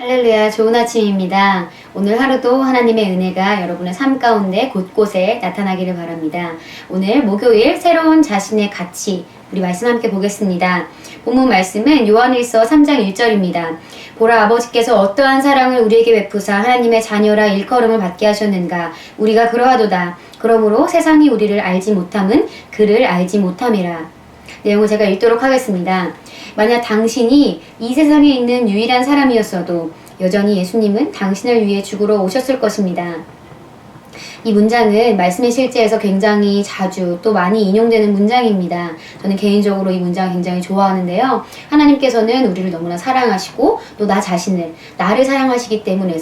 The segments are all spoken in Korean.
할렐루야, 좋은 아침입니다. 오늘 하루도 하나님의 은혜가 여러분의 삶 가운데 곳곳에 나타나기를 바랍니다. 오늘 목요일 새로운 자신의 가치, 우리 말씀 함께 보겠습니다. 본문 말씀은 요한일서 3장 1절입니다. 보라, 아버지께서 어떠한 사랑을 우리에게 베푸사 하나님의 자녀라 일컬음을 받게 하셨는가. 우리가 그러하도다. 그러므로 세상이 우리를 알지 못함은 그를 알지 못함이라. 내용을 제가 읽도록 하겠습니다. 만약 당신이 이 세상에 있는 유일한 사람이었어도 여전히 예수님은 당신을 위해 죽으러 오셨을 것입니다. 이 문장은 말씀의 실제에서 굉장히 자주 또 많이 인용되는 문장입니다. 저는 개인적으로 이 문장을 굉장히 좋아하는데요. 하나님께서는 우리를 너무나 사랑하시고 또 나 자신을, 나를 사랑하시기 때문에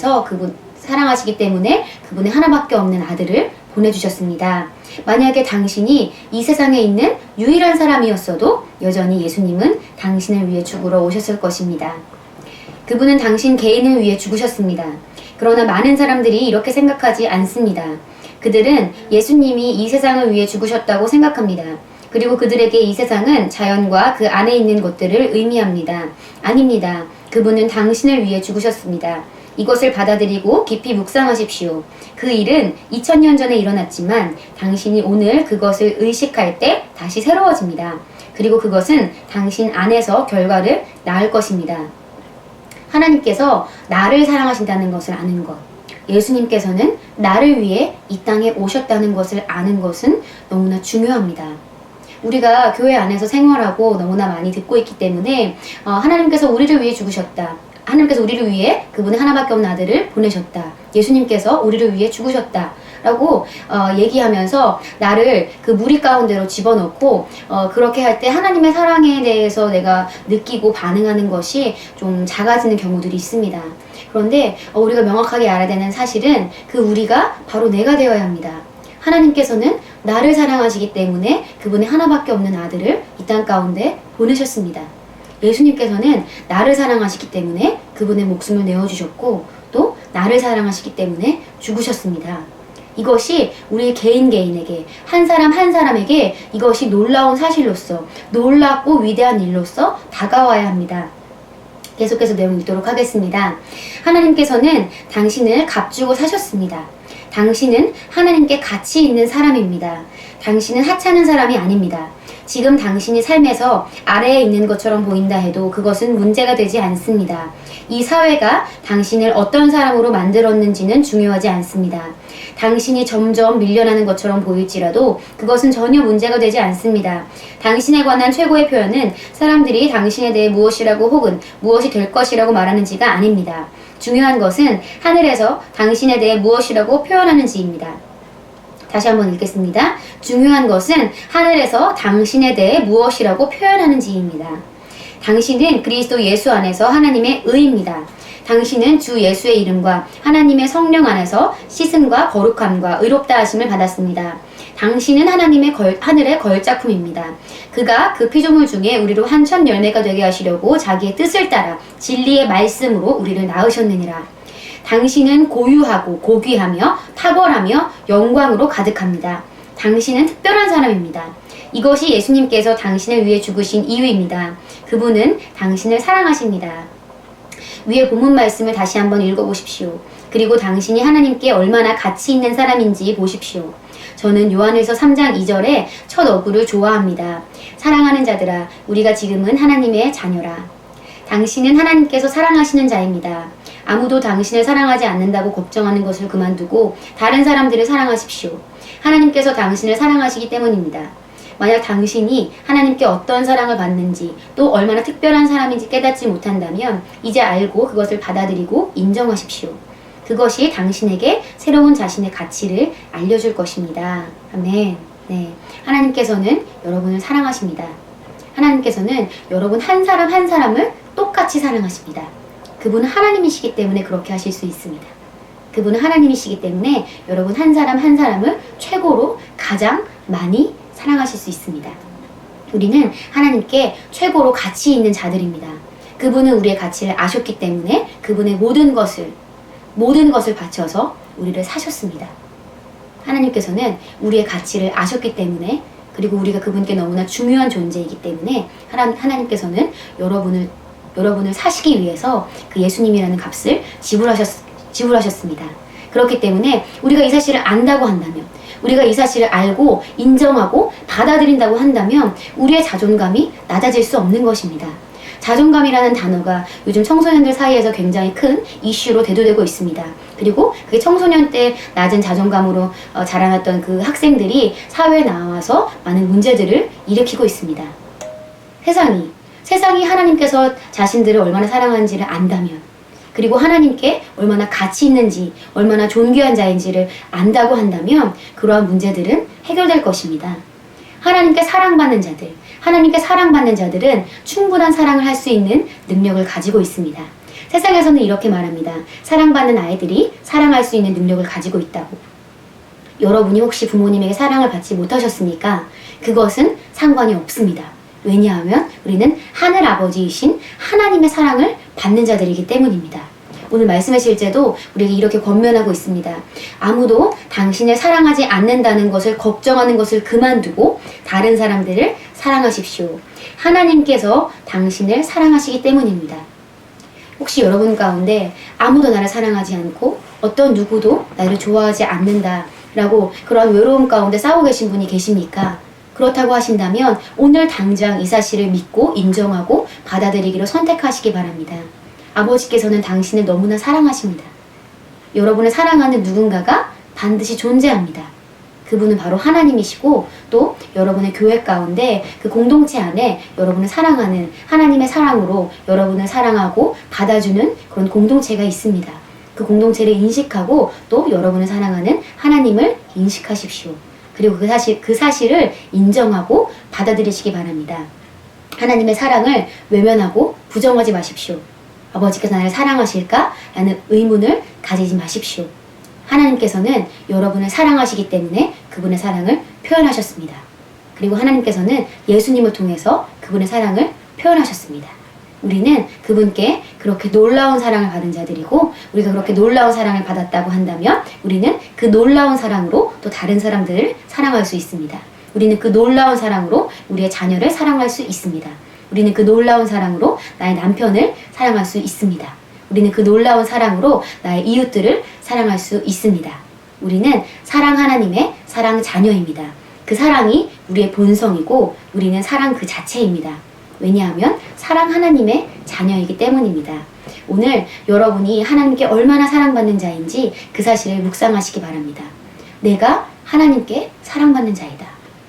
그분의 하나밖에 없는 아들을 보내주셨습니다. 만약에 당신이 이 세상에 있는 유일한 사람이었어도 여전히 예수님은 당신을 위해 죽으러 오셨을 것입니다. 그분은 당신 개인을 위해 죽으셨습니다. 그러나 많은 사람들이 이렇게 생각하지 않습니다. 그들은 예수님이 이 세상을 위해 죽으셨다고 생각합니다. 그리고 그들에게 이 세상은 자연과 그 안에 있는 것들을 의미합니다. 아닙니다. 그분은 당신을 위해 죽으셨습니다. 이것을 받아들이고 깊이 묵상하십시오. 그 일은 2000년 전에 일어났지만 당신이 오늘 그것을 의식할 때 다시 새로워집니다. 그리고 그것은 당신 안에서 결과를 낳을 것입니다. 하나님께서 나를 사랑하신다는 것을 아는 것, 예수님께서는 나를 위해 이 땅에 오셨다는 것을 아는 것은 너무나 중요합니다. 우리가 교회 안에서 생활하고 너무나 많이 듣고 있기 때문에 하나님께서 우리를 위해 죽으셨다. 하나님께서 우리를 위해 그분의 하나밖에 없는 아들을 보내셨다. 예수님께서 우리를 위해 죽으셨다. 라고 얘기하면서 나를 그 무리 가운데로 집어넣고 그렇게 할 때 하나님의 사랑에 대해서 내가 느끼고 반응하는 것이 좀 작아지는 경우들이 있습니다. 그런데 우리가 명확하게 알아야 되는 사실은 그 우리가 바로 내가 되어야 합니다. 하나님께서는 나를 사랑하시기 때문에 그분의 하나밖에 없는 아들을 이 땅 가운데 보내셨습니다. 예수님께서는 나를 사랑하시기 때문에 그분의 목숨을 내어주셨고 또 나를 사랑하시기 때문에 죽으셨습니다. 이것이 우리 개인에게 한 사람 한 사람에게 이것이 놀라운 사실로서 놀랍고 위대한 일로서 다가와야 합니다. 계속해서 내용 읽도록 하겠습니다. 하나님께서는 당신을 값주고 사셨습니다. 당신은 하나님께 가치 있는 사람입니다. 당신은 하찮은 사람이 아닙니다. 지금 당신이 삶에서 아래에 있는 것처럼 보인다 해도 그것은 문제가 되지 않습니다. 이 사회가 당신을 어떤 사람으로 만들었는지는 중요하지 않습니다. 당신이 점점 밀려나는 것처럼 보일지라도 그것은 전혀 문제가 되지 않습니다. 당신에 관한 최고의 표현은 사람들이 당신에 대해 무엇이라고 혹은 무엇이 될 것이라고 말하는지가 아닙니다. 중요한 것은 하늘에서 당신에 대해 무엇이라고 표현하는지입니다. 다시 한번 읽겠습니다. 중요한 것은 하늘에서 당신에 대해 무엇이라고 표현하는지입니다. 당신은 그리스도 예수 안에서 하나님의 의입니다. 당신은 주 예수의 이름과 하나님의 성령 안에서 씻음과 거룩함과 의롭다 하심을 받았습니다. 당신은 하늘의 걸작품입니다. 그가 그 피조물 중에 우리로 한 첫 열매가 되게 하시려고 자기의 뜻을 따라 진리의 말씀으로 우리를 낳으셨느니라. 당신은 고유하고 고귀하며 탁월하며 영광으로 가득합니다. 당신은 특별한 사람입니다. 이것이 예수님께서 당신을 위해 죽으신 이유입니다. 그분은 당신을 사랑하십니다. 위에 본문 말씀을 다시 한번 읽어보십시오. 그리고 당신이 하나님께 얼마나 가치 있는 사람인지 보십시오. 저는 요한일서 3장 2절에 첫 어구를 좋아합니다. 사랑하는 자들아, 우리가 지금은 하나님의 자녀라. 당신은 하나님께서 사랑하시는 자입니다. 아무도 당신을 사랑하지 않는다고 걱정하는 것을 그만두고 다른 사람들을 사랑하십시오. 하나님께서 당신을 사랑하시기 때문입니다. 만약 당신이 하나님께 어떤 사랑을 받는지 또 얼마나 특별한 사람인지 깨닫지 못한다면 이제 알고 그것을 받아들이고 인정하십시오. 그것이 당신에게 새로운 자신의 가치를 알려줄 것입니다. 아멘. 네. 하나님께서는 여러분을 사랑하십니다. 하나님께서는 여러분 한 사람 한 사람을 똑같이 사랑하십니다. 그분은 하나님이시기 때문에 그렇게 하실 수 있습니다. 그분은 하나님이시기 때문에 여러분 한 사람 한 사람을 최고로 가장 많이 사랑하실 수 있습니다. 우리는 하나님께 최고로 가치 있는 자들입니다. 그분은 우리의 가치를 아셨기 때문에 그분의 모든 것을 바쳐서 우리를 사셨습니다. 하나님께서는 우리의 가치를 아셨기 때문에 그리고 우리가 그분께 너무나 중요한 존재이기 때문에 하나님께서는 여러분을 여러분을 사시기 위해서 그 예수님이라는 값을 지불하셨습니다. 그렇기 때문에 우리가 이 사실을 안다고 한다면, 우리가 이 사실을 알고 인정하고 받아들인다고 한다면 우리의 자존감이 낮아질 수 없는 것입니다. 자존감이라는 단어가 요즘 청소년들 사이에서 굉장히 큰 이슈로 대두되고 있습니다. 그리고 그게 청소년 때 낮은 자존감으로 자라났던 그 학생들이 사회에 나와서 많은 문제들을 일으키고 있습니다. 세상이 하나님께서 자신들을 얼마나 사랑하는지를 안다면, 그리고 하나님께 얼마나 가치 있는지, 얼마나 존귀한 자인지를 안다고 한다면 그러한 문제들은 해결될 것입니다. 하나님께 사랑받는 자들은 충분한 사랑을 할 수 있는 능력을 가지고 있습니다. 세상에서는 이렇게 말합니다. 사랑받는 아이들이 사랑할 수 있는 능력을 가지고 있다고. 여러분이 혹시 부모님에게 사랑을 받지 못하셨습니까? 그것은 상관이 없습니다. 왜냐하면 우리는 하늘 아버지이신 하나님의 사랑을 받는 자들이기 때문입니다. 오늘 말씀의 실제도 우리에게 이렇게 권면하고 있습니다. 아무도 당신을 사랑하지 않는다는 것을 걱정하는 것을 그만두고 다른 사람들을 사랑하십시오. 하나님께서 당신을 사랑하시기 때문입니다. 혹시 여러분 가운데 아무도 나를 사랑하지 않고 어떤 누구도 나를 좋아하지 않는다라고 그런 외로움 가운데 싸우고 계신 분이 계십니까? 그렇다고 하신다면 오늘 당장 이 사실을 믿고 인정하고 받아들이기로 선택하시기 바랍니다. 아버지께서는 당신을 너무나 사랑하십니다. 여러분을 사랑하는 누군가가 반드시 존재합니다. 그분은 바로 하나님이시고 또 여러분의 교회 가운데 그 공동체 안에 여러분을 사랑하는 하나님의 사랑으로 여러분을 사랑하고 받아주는 그런 공동체가 있습니다. 그 공동체를 인식하고 또 여러분을 사랑하는 하나님을 인식하십시오. 그리고 그 사실을 인정하고 받아들이시기 바랍니다. 하나님의 사랑을 외면하고 부정하지 마십시오. 아버지께서 나를 사랑하실까? 라는 의문을 가지지 마십시오. 하나님께서는 여러분을 사랑하시기 때문에 그분의 사랑을 표현하셨습니다. 그리고 하나님께서는 예수님을 통해서 그분의 사랑을 표현하셨습니다. 우리는 그분께 그렇게 놀라운 사랑을 받은 자들이고, 우리가 그렇게 놀라운 사랑을 받았다고 한다면 우리는 그 놀라운 사랑으로 또 다른 사람들을 사랑할 수 있습니다. 우리는 그 놀라운 사랑으로 우리의 자녀를 사랑할 수 있습니다. 우리는 그 놀라운 사랑으로 나의 남편을 사랑할 수 있습니다. 우리는 그 놀라운 사랑으로 나의 이웃들을 사랑할 수 있습니다. 우리는 사랑 하나님의 사랑 자녀입니다. 그 사랑이 우리의 본성이고 우리는 사랑 그 자체입니다. 왜냐하면 사랑 하나님의 자녀이기 때문입니다. 오늘 여러분이 하나님께 얼마나 사랑받는 자인지 그 사실을 묵상하시기 바랍니다. 내가 하나님께 사랑받는 자이다.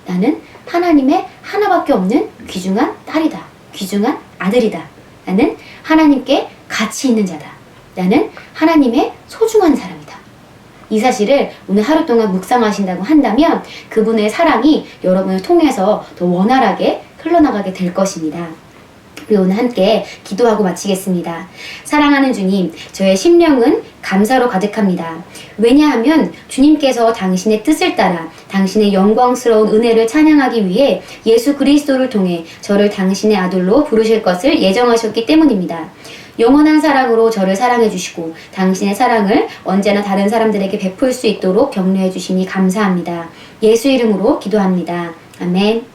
나는 하나님의 하나밖에 없는 귀중한 딸이다. 귀중한 아들이다. 나는 하나님께 가치 있는 자다. 나는 하나님의 소중한 사람이다. 이 사실을 오늘 하루 동안 묵상하신다고 한다면 그분의 사랑이 여러분을 통해서 더 원활하게 흘러나가게 될 것입니다. 우리 오늘 함께 기도하고 마치겠습니다. 사랑하는 주님, 저의 심령은 감사로 가득합니다. 왜냐하면 주님께서 당신의 뜻을 따라 당신의 영광스러운 은혜를 찬양하기 위해 예수 그리스도를 통해 저를 당신의 아들로 부르실 것을 예정하셨기 때문입니다. 영원한 사랑으로 저를 사랑해 주시고 당신의 사랑을 언제나 다른 사람들에게 베풀 수 있도록 격려해 주시니 감사합니다. 예수 이름으로 기도합니다. 아멘.